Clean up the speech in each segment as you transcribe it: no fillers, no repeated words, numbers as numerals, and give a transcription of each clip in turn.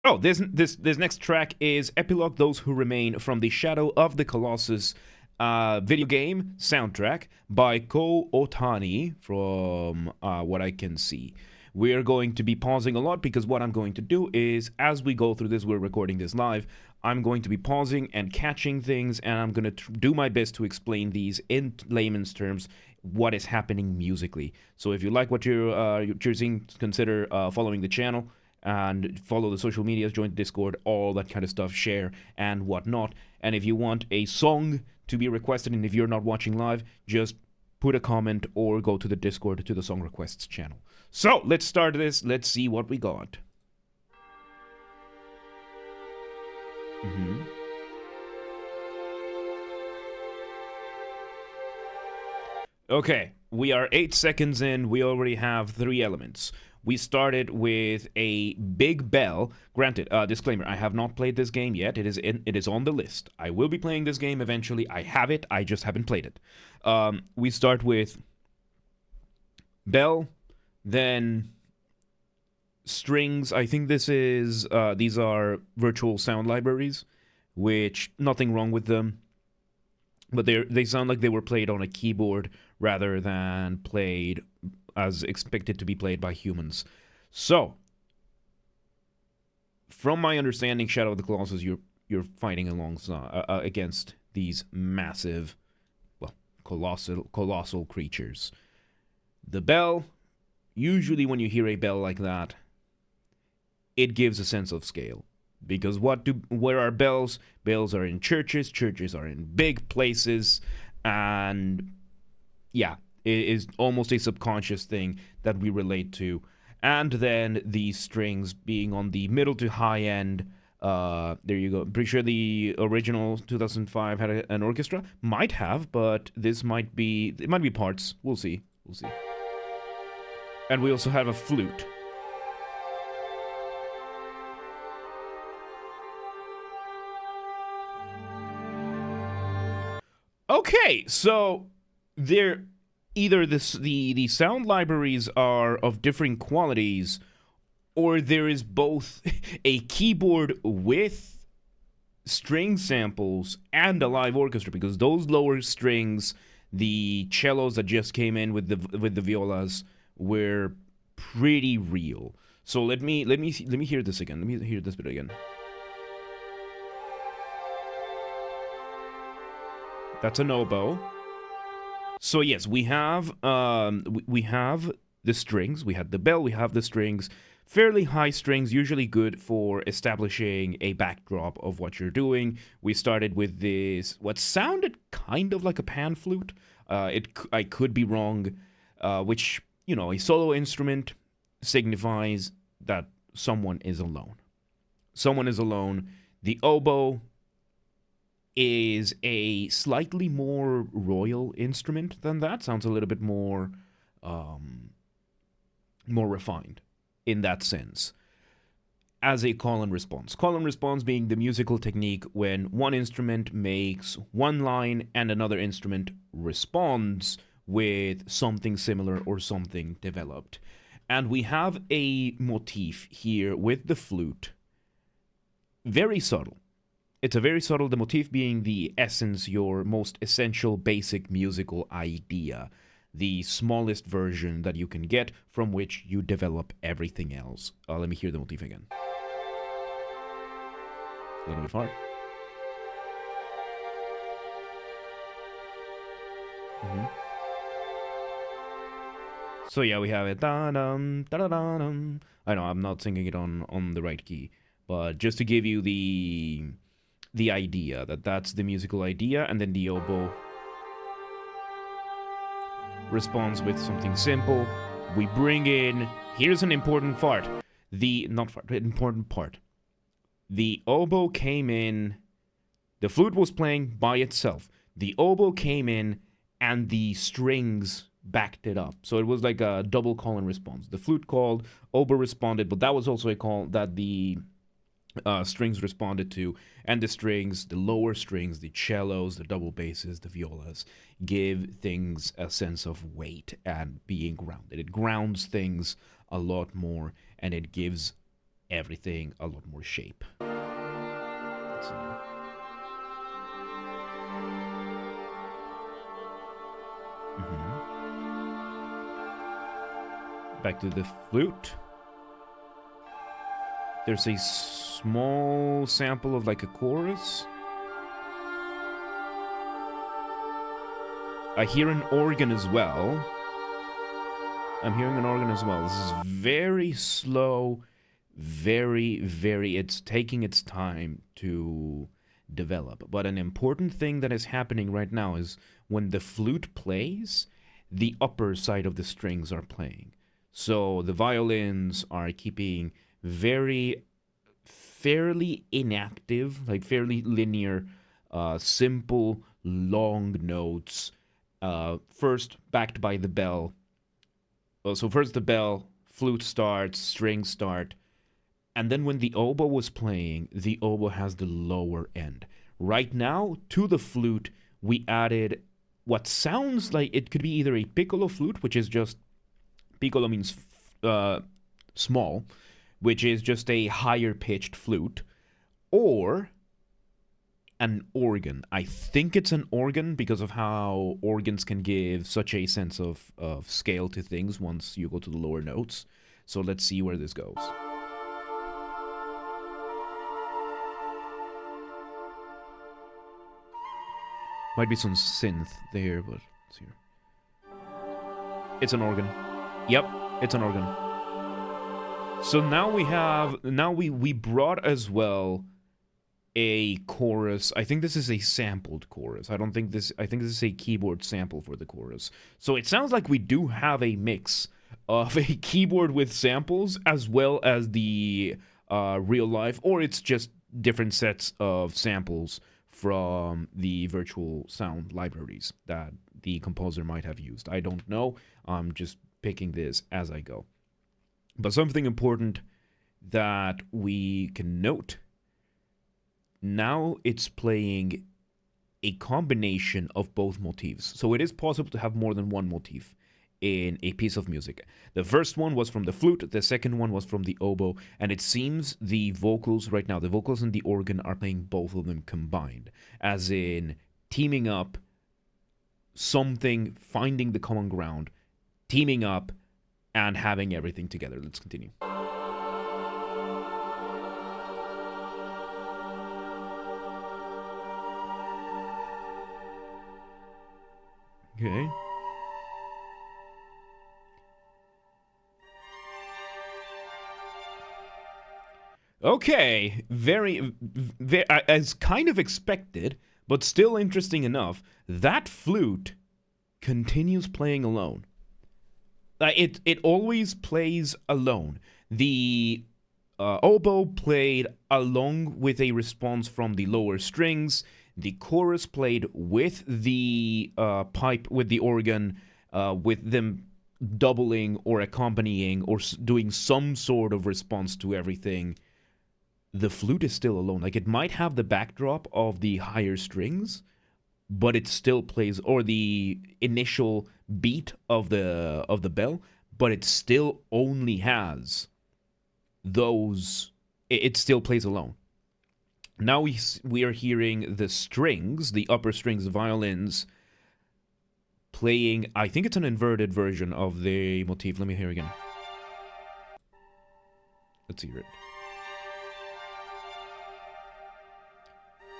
Oh, this next track is Epilogue, Those Who Remain from the Shadow of the Colossus video game soundtrack by Ko Otani from what I can see. We're going to be pausing a lot because what I'm going to do is, as we go through this, we're recording this live, I'm going to be pausing and catching things, and I'm going to do my best to explain these in layman's terms, what is happening musically. So if you like what you're choosing, consider following the channel and follow the social medias, join the Discord, all that kind of stuff, share and whatnot. And if you want a song to be requested, and if you're not watching live, just put a comment or go to the Discord to the song requests channel. So let's start this. Let's see what we got. Mm-hmm. Okay, we are 8 seconds in. We already have 3 elements. We started with a big bell. Granted, disclaimer, I have not played this game yet. It is on the list. I will be playing this game eventually. I have it. I just haven't played it. We start with bell, then strings. I think these are virtual sound libraries, which nothing wrong with them, but they sound like they were played on a keyboard rather than played as expected to be played by humans. So, from my understanding, Shadow of the Colossus, you're fighting alongside against these massive, well, colossal creatures. The bell, usually when you hear a bell like that, it gives a sense of scale. Because where are bells? Bells are in churches. Churches are in big places, and yeah, it is almost a subconscious thing that we relate to. And then these strings being on the middle to high end. There you go. I'm pretty sure the original 2005 had an orchestra. Might have, but this might be parts. We'll see. We'll see. And we also have a flute. Okay, so they're either the sound libraries are of different qualities, or there is both a keyboard with string samples and a live orchestra, because those lower strings, the cellos that just came in with the violas, were pretty real. So let me hear this again. Let me hear this bit again. That's an oboe. So yes, we have the strings. We had the bell. We have the strings. Fairly high strings, usually good for establishing a backdrop of what you're doing. We started with this, what sounded kind of like a pan flute. I could be wrong, which, you know, a solo instrument signifies that someone is alone. Someone is alone. The oboe is a slightly more royal instrument than that. Sounds a little bit more more refined in that sense. As a call and response. Call and response being the musical technique when one instrument makes one line and another instrument responds with something similar or something developed. And we have a motif here with the flute. Very subtle. It's a very subtle, the motif being the essence, your most essential basic musical idea, the smallest version that you can get from which you develop everything else. Let me hear the motif again. A little bit far. Mm-hmm. So yeah, we have it. Da-dum, da-da-dum. I know I'm not singing it on the right key, but just to give you the idea that's the musical idea, and then the oboe responds with something simple. We bring in, here's an important part. Important part. The oboe came in, the flute was playing by itself. The oboe came in and the strings backed it up. So it was like a double call and response. The flute called, oboe responded, but that was also a call that the strings responded to, and the strings, the lower strings, the cellos, the double basses, the violas, give things a sense of weight and being grounded. It grounds things a lot more, and it gives everything a lot more shape. Let's see. Back to the flute. There's a small sample of like a chorus. I hear an organ as well. I'm hearing an organ as well. This is very slow, it's taking its time to develop. But an important thing that is happening right now is when the flute plays, the upper side of the strings are playing. So the violins are keeping fairly inactive, like fairly linear, simple, long notes. First, backed by the bell. So first the bell, flute starts, strings start. And then when the oboe was playing, the oboe has the lower end. Right now, to the flute, we added what sounds like it could be either a piccolo flute, which is just... Piccolo means small, which is just a higher-pitched flute, or an organ. I think it's an organ because of how organs can give such a sense of scale to things once you go to the lower notes. So let's see where this goes. Might be some synth there, but it's here. It's an organ. Yep, it's an organ. So now we brought as well a chorus. I think this is a sampled chorus. I think this is a keyboard sample for the chorus. So it sounds like we do have a mix of a keyboard with samples as well as the real life, or it's just different sets of samples from the virtual sound libraries that the composer might have used. I don't know. I'm just picking this as I go. But something important that we can note, now it's playing a combination of both motifs. So it is possible to have more than one motif in a piece of music. The first one was from the flute, the second one was from the oboe, and it seems the vocals right now, the vocals and the organ are playing both of them combined, as in teaming up something, finding the common ground, teaming up, and having everything together. Let's continue. Okay. Okay, very, as kind of expected, but still interesting enough, that flute continues playing alone. It always plays alone. The oboe played along with a response from the lower strings. The chorus played with the pipe, with the organ, with them doubling or accompanying or doing some sort of response to everything. The flute is still alone. Like, it might have the backdrop of the higher strings, but it still plays, or the initial beat of the bell, but it still only has those. It still plays alone. Now we are hearing the strings, the upper strings, the violins, playing. I think it's an inverted version of the motif. Let me hear again. Let's hear it.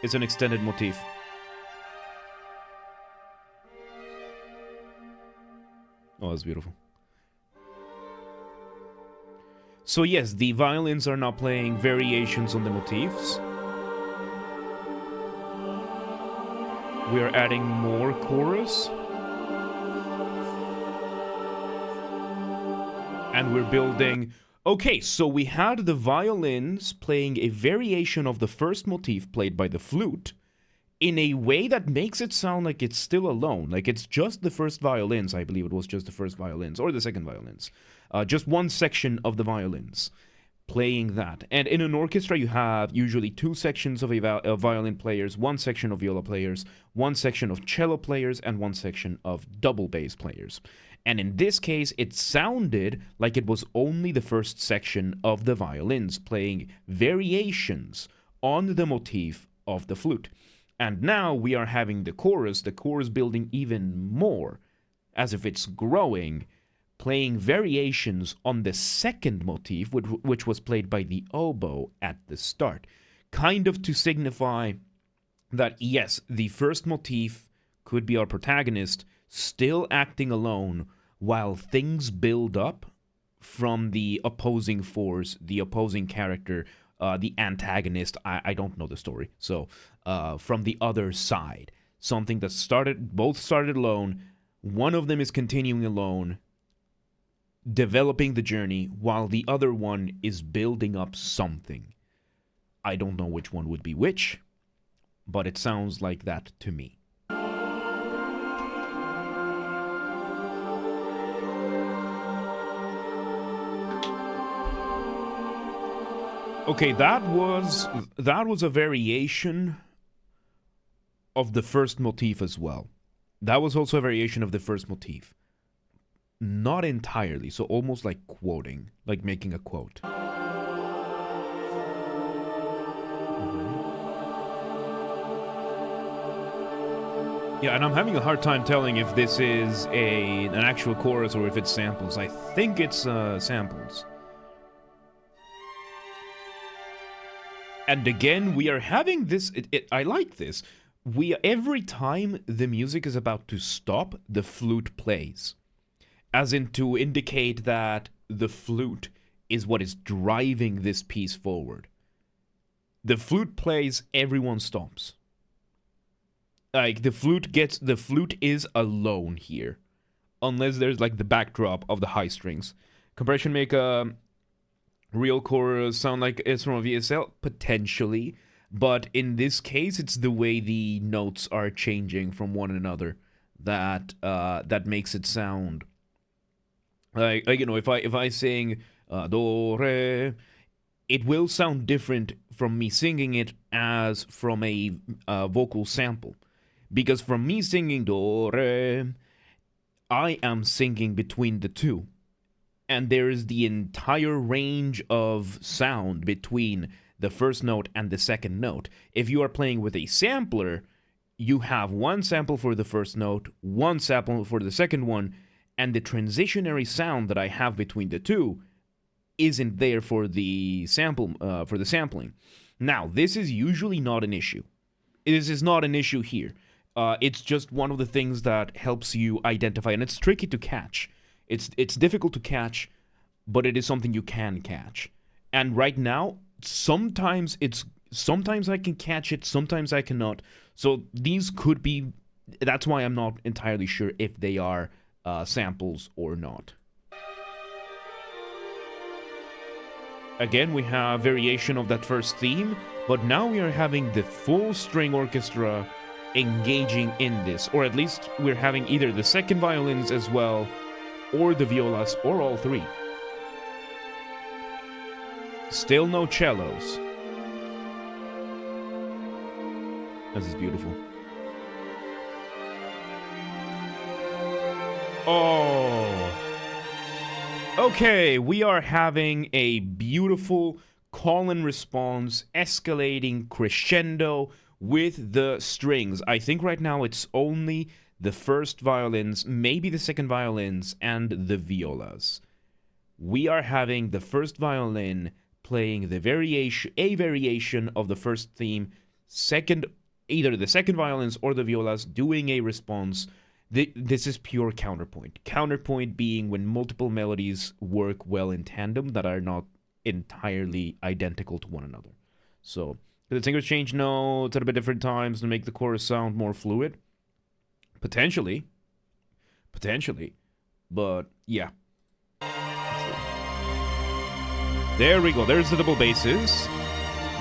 It's an extended motif. Oh, that's beautiful. So yes, the violins are now playing variations on the motifs. We are adding more chorus. And we're building... Okay, so we had the violins playing a variation of the first motif played by the flute in a way that makes it sound like it's still alone. Like, it's just the first violins. I believe it was just the first violins, or the second violins. Just one section of the violins playing that. And in an orchestra, you have usually two sections of violin players, one section of viola players, one section of cello players, and one section of double bass players. And in this case, it sounded like it was only the first section of the violins playing variations on the motif of the flute. And now we are having the chorus building even more, as if it's growing, playing variations on the second motif, which was played by the oboe at the start. Kind of to signify that, yes, the first motif could be our protagonist, still acting alone while things build up from the opposing force, the opposing character, the antagonist. I don't know the story. So, from the other side. Something that both started alone. One of them is continuing alone, developing the journey, while the other one is building up something. I don't know which one would be which, but it sounds like that to me. Okay, that was a variation of the first motif as well. That was also a variation of the first motif. Not entirely, so almost like quoting, like making a quote. Yeah, and I'm having a hard time telling if this is an actual chorus or if it's samples. I think it's samples. And again, we are having this. I like this. Every time the music is about to stop, the flute plays, as in to indicate that the flute is what is driving this piece forward. The flute plays, everyone stops. Like the flute is alone here, unless there's like the backdrop of the high strings. Compression make a real chorus sound like it's from a VSL? Potentially. But in this case, it's the way the notes are changing from one another that makes it sound like you know, if I sing do re, it will sound different from me singing it as from a vocal sample, because from me singing do re, I am singing between the two. And there is the entire range of sound between the first note and the second note. If you are playing with a sampler, you have one sample for the first note, one sample for the second one, and the transitionary sound that I have between the two isn't there for the sampling. Now, this is usually not an issue. This is not an issue here. It's just one of the things that helps you identify, and it's tricky to catch. It's difficult to catch, but it is something you can catch. And right now, sometimes I can catch it, sometimes I cannot. So these could be. That's why I'm not entirely sure if they are samples or not. Again, we have variation of that first theme, but now we are having the full string orchestra engaging in this, or at least we're having either the second violins as well, or the violas, or all three. Still no cellos. This is beautiful. Oh. Okay, we are having a beautiful call and response, escalating crescendo with the strings. I think right now it's only the first violins, maybe the second violins, and the violas. We are having the first violin playing a variation of the first theme, either the second violins or the violas doing a response. This is pure counterpoint. Counterpoint being when multiple melodies work well in tandem that are not entirely identical to one another. So, the singers change notes at a bit different times to make the chorus sound more fluid. Potentially. But, yeah. There we go. There's the double basses.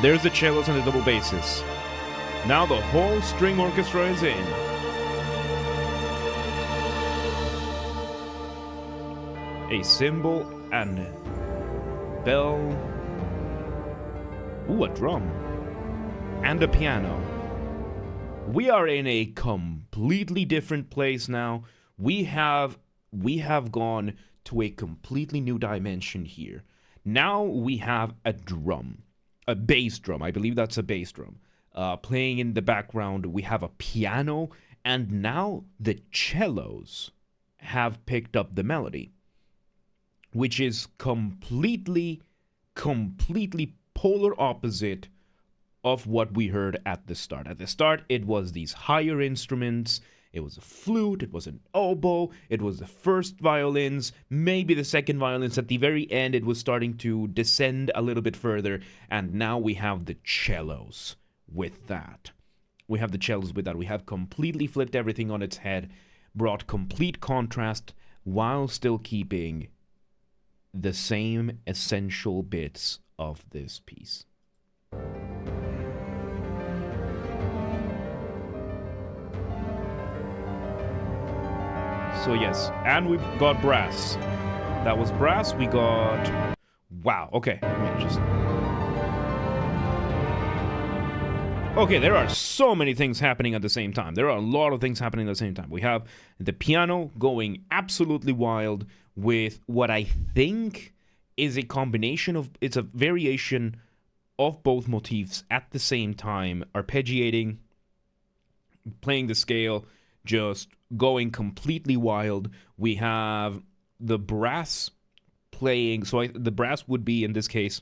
There's the cellos and the double basses. Now the whole string orchestra is in. A cymbal and bell Ooh, a drum. And a piano. We are in a completely different place now. We have gone to a completely new dimension here. Now we have a drum. A bass drum. I believe that's a bass drum. Playing in the background. We have a piano. And now the cellos have picked up the melody. Which is completely polar opposite of what we heard at the start. At the start, it was these higher instruments. It was a flute, it was an oboe, it was the first violins, maybe the second violins. At the very end, it was starting to descend a little bit further, and now we have the cellos with that. We have completely flipped everything on its head, brought complete contrast, while still keeping the same essential bits of this piece. So yes, and we got brass. That was brass. We got... Wow, okay. Okay, there are so many things happening at the same time. There are a lot of things happening at the same time. We have the piano going absolutely wild with what I think is a combination of... It's a variation of both motifs at the same time. Arpeggiating, playing the scale, just going completely wild. We have the brass playing, so the brass would be, in this case,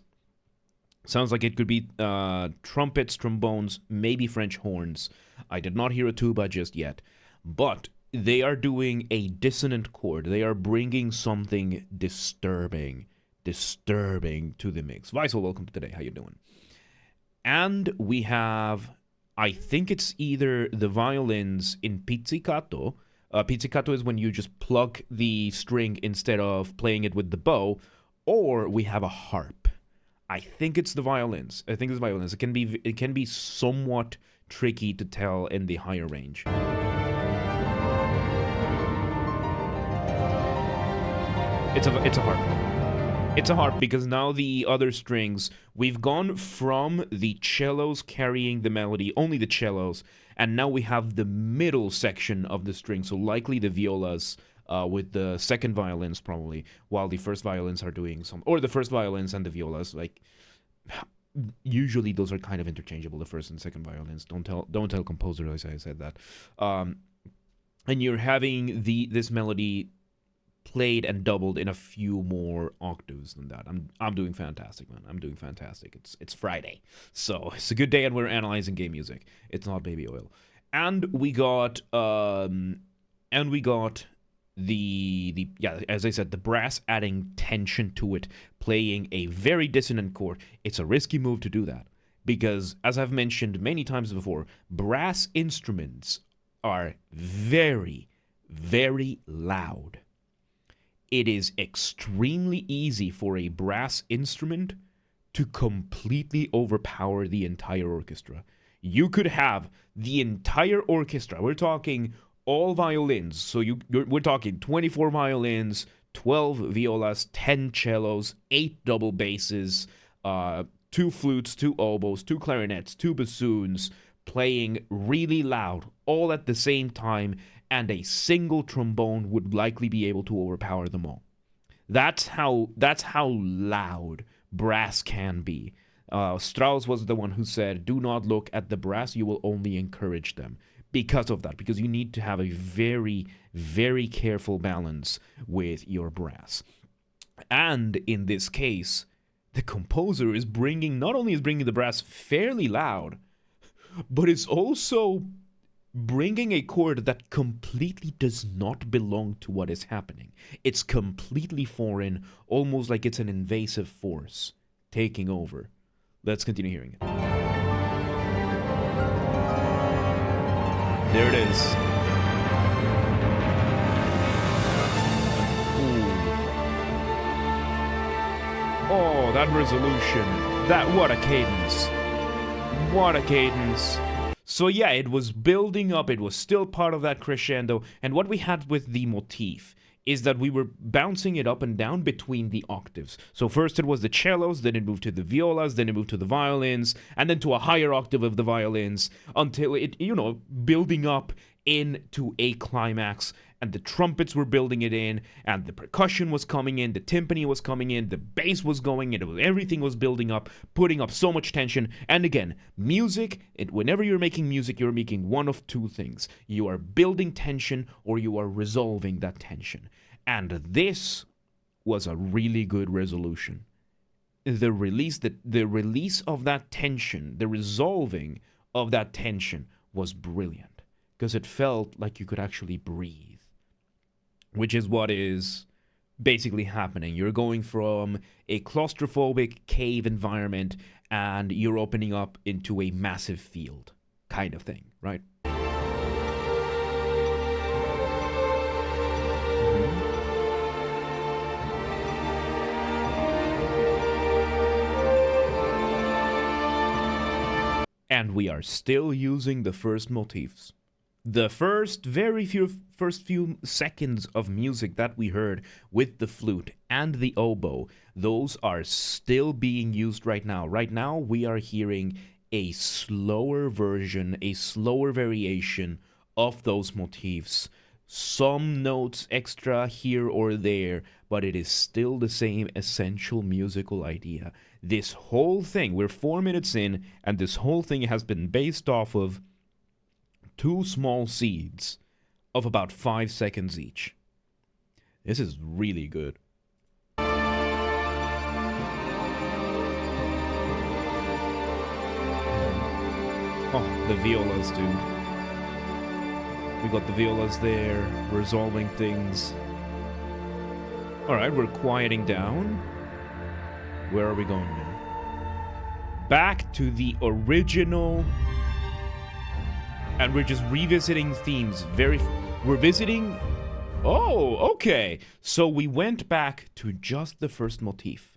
sounds like it could be trumpets, trombones, maybe French horns. I did not hear a tuba just yet, but they are doing a dissonant chord. They are bringing something disturbing to the mix. Weisel, welcome to today. How you doing? And we have... I think it's either the violins in pizzicato. Pizzicato is when you just pluck the string instead of playing it with the bow, or we have a harp. I think it's the violins. It can be somewhat tricky to tell in the higher range. It's a harp. It's a harp because now the other strings, we've gone from the cellos carrying the melody, only the cellos, and now we have the middle section of the string, so likely the violas with the second violins probably, while the first violins are doing or the first violins and the violas, like, usually those are kind of interchangeable, the first and second violins. Don't tell composer as I said that. And you're having this melody played and doubled in a few more octaves than that. I'm doing fantastic, man. I'm doing fantastic. It's Friday, so it's a good day, and we're analyzing game music. It's not baby oil. And we got the as I said, the brass adding tension to it, playing a very dissonant chord. It's a risky move to do that because, as I've mentioned many times before, brass instruments are very, very loud. It is extremely easy for a brass instrument to completely overpower the entire orchestra. You could have the entire orchestra. We're talking all violins. So we're talking 24 violins, 12 violas, 10 cellos, 8 double basses, 2 flutes, 2 oboes, 2 clarinets, 2 bassoons, playing really loud, all at the same time, and a single trombone would likely be able to overpower them all. That's how loud brass can be. Strauss was the one who said, "Do not look at the brass, you will only encourage them." Because of that, because you need to have a very, very careful balance with your brass. And in this case, the composer is not only bringing the brass fairly loud, but it's also bringing a chord that completely does not belong to what is happening. It's completely foreign, almost like it's an invasive force taking over. Let's continue hearing it. There it is. Ooh. Oh, that resolution. What a cadence. What a cadence. So yeah, it was building up. It was still part of that crescendo. And what we had with the motif is that we were bouncing it up and down between the octaves. So first it was the cellos, then it moved to the violas, then it moved to the violins, and then to a higher octave of the violins, until it, building up into a climax. And the trumpets were building it in, and the percussion was coming in, the timpani was coming in, the bass was going in, everything was building up, putting up so much tension. And again, music, whenever you're making music, you're making one of two things. You are building tension, or you are resolving that tension. And this was a really good resolution. The release of that tension, the resolving of that tension was brilliant, because it felt like you could actually breathe. Which is what is basically happening. You're going from a claustrophobic cave environment and you're opening up into a massive field kind of thing, right? And we are still using the first motifs. The first few seconds of music that we heard with the flute and the oboe, those are still being used right now. Right now, we are hearing a slower version, a slower variation of those motifs. Some notes extra here or there, but it is still the same essential musical idea. This whole thing, we're 4 minutes in, and this whole thing has been based off of 2 small seeds of about 5 seconds each. This is really good. Oh, the violas, dude. We got the violas there, resolving things. Alright, we're quieting down. Where are we going now? Back to the original. And we're just revisiting themes. We're visiting. Oh, okay. So we went back to just the first motif.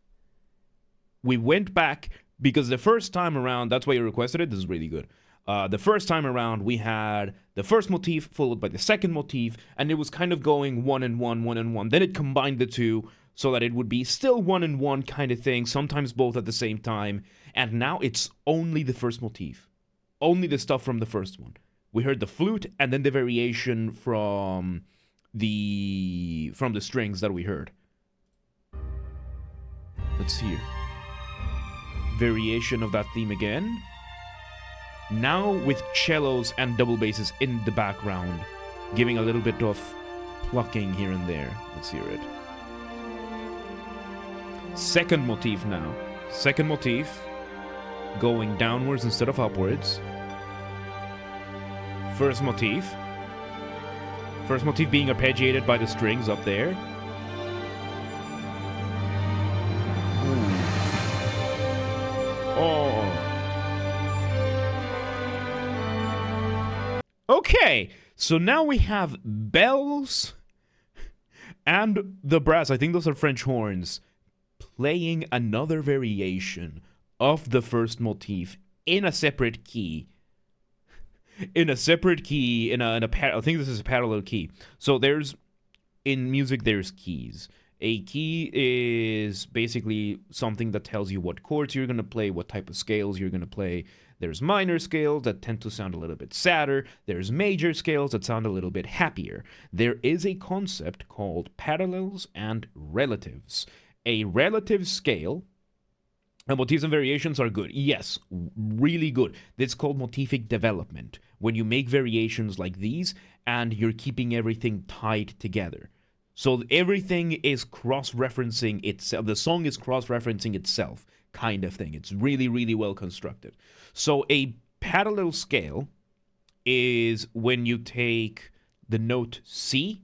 We went back because the first time around, that's why you requested it. This is really good. The first time around, we had the first motif followed by the second motif, and it was kind of going 1 and 1, 1 and 1. Then it combined the two so that it would be still 1 and 1 kind of thing, sometimes both at the same time. And now it's only the first motif. Only the stuff from the first one. We heard the flute and then the variation from the strings that we heard. Let's hear. Variation of that theme again. Now with cellos and double basses in the background, giving a little bit of plucking here and there. Let's hear it. Second motif now. Second motif going downwards instead of upwards. First motif. First motif being arpeggiated by the strings up there. Ooh. Oh. Okay, so now we have bells and the brass. I think those are French horns playing another variation of the first motif in a separate key. In a separate key, I think this is a parallel key. So in music, there's keys. A key is basically something that tells you what chords you're going to play, what type of scales you're going to play. There's minor scales that tend to sound a little bit sadder. There's major scales that sound a little bit happier. There is a concept called parallels and relatives. A relative scale. And motifs and variations are good. Yes, really good. It's called motific development. When you make variations like these and you're keeping everything tied together. So everything is cross-referencing itself. The song is cross-referencing itself, kind of thing. It's really, really well constructed. So a parallel scale is when you take the note C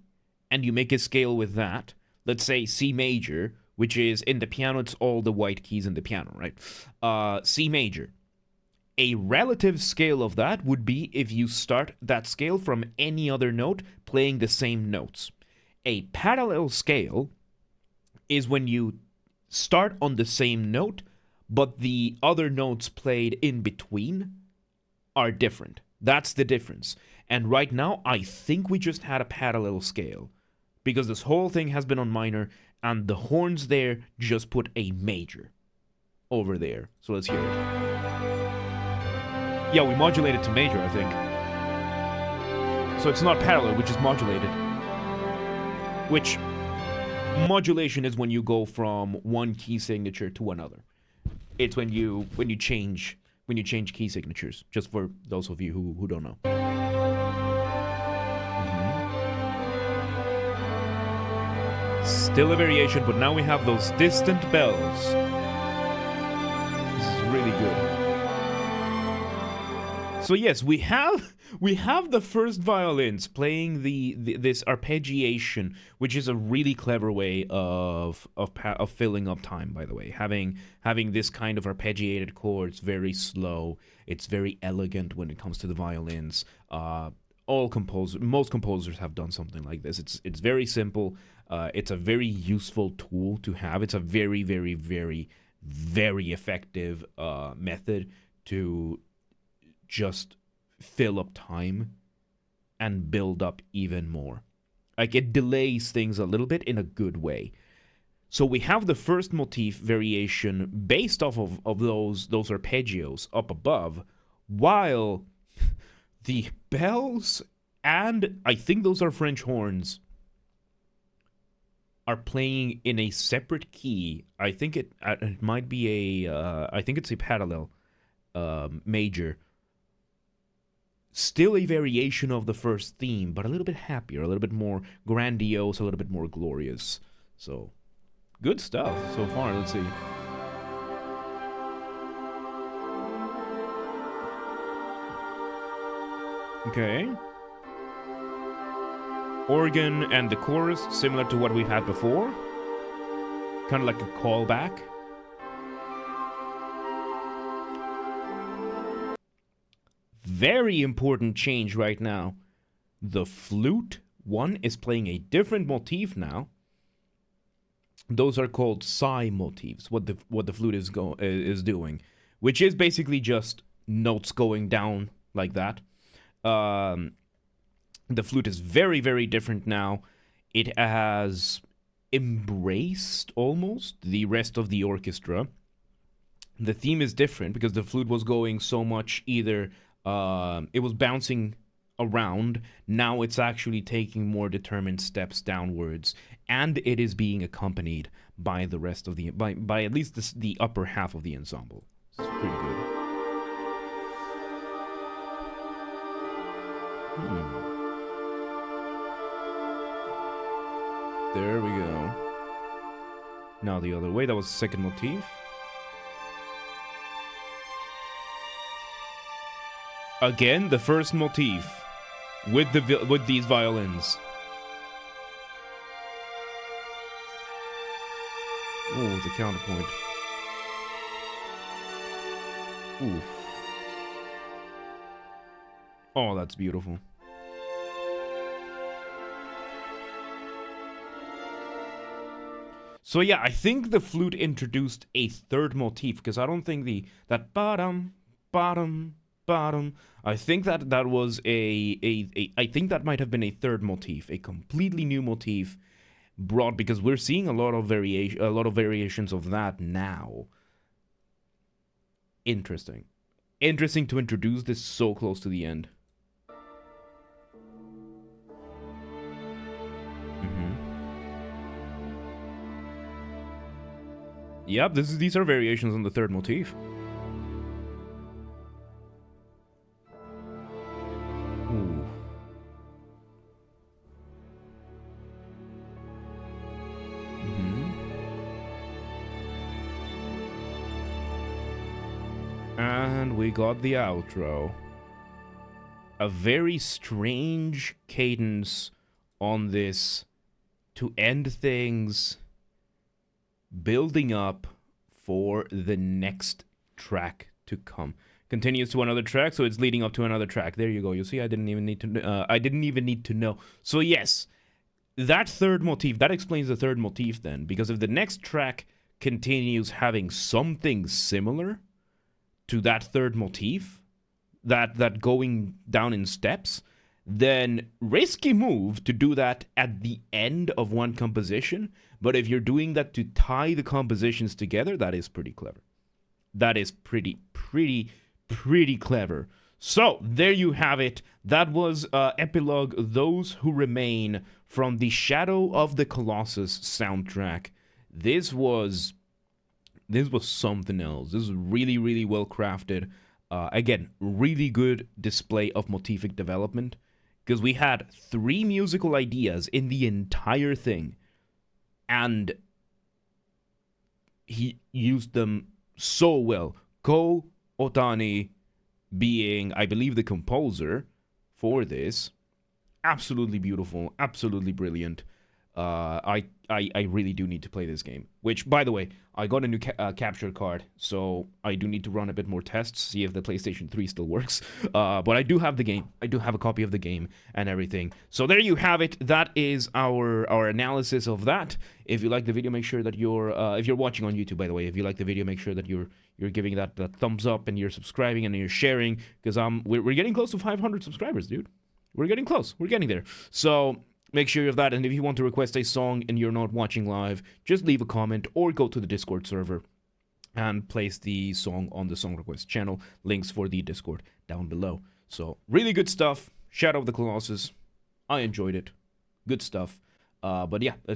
and you make a scale with that. Let's say C major, which is in the piano, it's all the white keys in the piano, right? C major. A relative scale of that would be if you start that scale from any other note playing the same notes. A parallel scale is when you start on the same note, but the other notes played in between are different. That's the difference. And right now, I think we just had a parallel scale. because this whole thing has been on minor, and the horns there just put a major over there. So let's hear it. Yeah, we modulated to major, I think. So it's not parallel, which is modulated. Which modulation is when you go from one key signature to another. It's when you change key signatures. Just for those of you who don't know. Still a variation, but now we have those distant bells. This is really good. So yes, we have the first violins playing this arpeggiation, which is a really clever way of filling up time. By the way, having this kind of arpeggiated chords, very slow. It's very elegant when it comes to the violins. Most composers have done something like this. It's very simple. It's a very useful tool to have. It's a very, very, very, very effective method to just fill up time and build up even more. Like, it delays things a little bit in a good way. So we have the first motif variation based off of those arpeggios up above, while the bells, and I think those are French horns, are playing in a separate key. I think it might be I think it's a parallel major. Still a variation of the first theme, but a little bit happier, a little bit more grandiose, a little bit more glorious. So, good stuff so far. Let's see. Okay. Organ and the chorus, similar to what we've had before. Kind of like a callback. Very important change right now. The flute one is playing a different motif now. Those are called psi motifs. What the flute is doing, which is basically just notes going down like that. The flute is very, very different now. It has embraced almost the rest of the orchestra. The theme is different because the flute was going so much either. It was bouncing around. Now it's actually taking more determined steps downwards, and it is being accompanied by the rest of the by at least the upper half of the ensemble. It's pretty good. There we go. Now the other way. That was the second motif. Again, the first motif with these violins. Oh, the counterpoint. Oof. Oh, that's beautiful. So yeah, I think the flute introduced a third motif, because I don't think that bottom. I think that was I think that might have been a third motif, a completely new motif brought, because we're seeing a lot of variations of that now. Interesting to introduce this so close to the end. Yep, these are variations on the third motif. Ooh. And we got the outro. A very strange cadence on this to end things, building up for the next track to come. Continues to another track, so it's leading up to another track. There you go. You see, I didn't even need to know. So yes, that third motif, that explains the third motif then, because if the next track continues having something similar to that third motif, that going down in steps, then risky move to do that at the end of one composition. But if you're doing that to tie the compositions together, that is pretty clever. That is pretty clever. So there you have it. That was Epilogue, Those Who Remain, from the Shadow of the Colossus soundtrack. This was something else. This is really well crafted. Again, really good display of motivic development, because we had 3 musical ideas in the entire thing, and he used them so well. Ko Otani being, I believe, the composer for this. Absolutely beautiful, absolutely brilliant. I really do need to play this game. Which, by the way, I got a new capture card, so I do need to run a bit more tests, see if the PlayStation 3 still works. But I do have the game. I do have a copy of the game and everything. So there you have it. That is our analysis of that. If you like the video, make sure that you're, if you're watching on YouTube, by the way, if you like the video, make sure that you're giving that thumbs up, and you're subscribing, and you're sharing, because we're getting close to 500 subscribers, dude. We're getting close. We're getting there. So make sure you have that, and if you want to request a song and you're not watching live, just leave a comment or go to the Discord server and place the song on the song request channel. Links for the Discord down below. So really good stuff. Shadow of the Colossus. I enjoyed it. Good stuff. But yeah.